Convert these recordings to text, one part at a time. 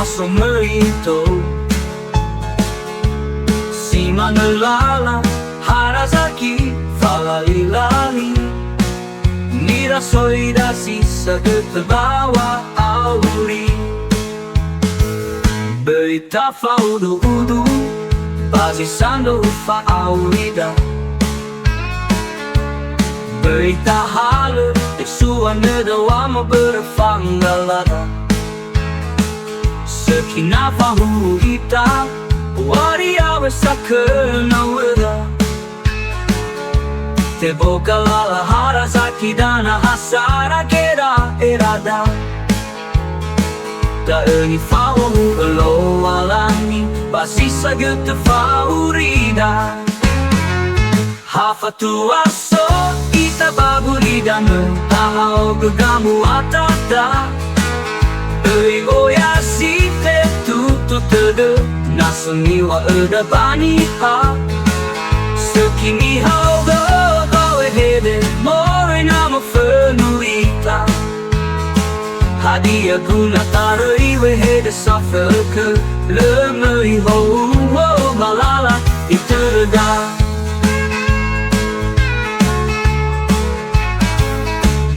maso merito si manalala harazaki falalilali nira soida sisa terbawa auri berita faudu-udu pasisando fa aurida berita halu suan nedawa mo berfangalada sekinafahu ita waria besakena weda te boca la harazaki dana hasara kera erada da eni fawamu lo alani basisa gute faurida hafatua so ita Gulidanö tahau gegamu atata oya site tutu tede nasuniwa eda baniha sekini hau go hede more nama fenulita hadia guna taroi hede safelke lemei ho malala iterga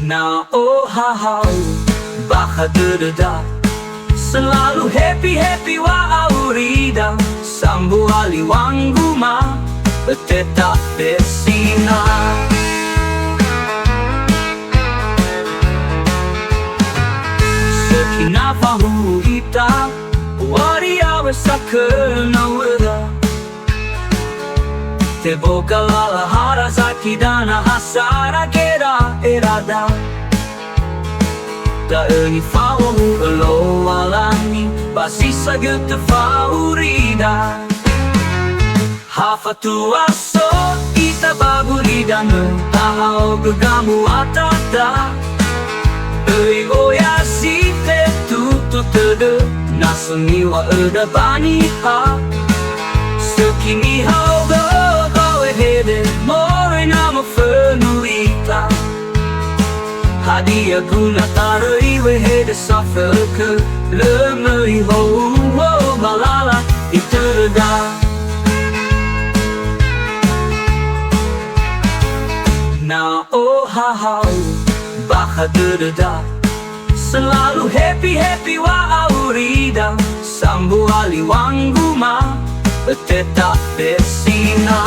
na oh hahau baka dededa selalu happy wa aurida sambu ali wangu ma beteta besina sekinafahu ita waria besakena weda te boca la harazaki dana hasara kera erada da eni fawamu lo alani basisa gute faurida hafatua so ita Gulidanö tahau gegamu atata oya site tutu tede nasuniwa eda baniha sekini hau go hede more nama fenulita hadia guna taroi hede safelke lemei ho malala iterga na oh hahau baka dededa selalu happy wa aurida sambu ali wangu ma beteta besina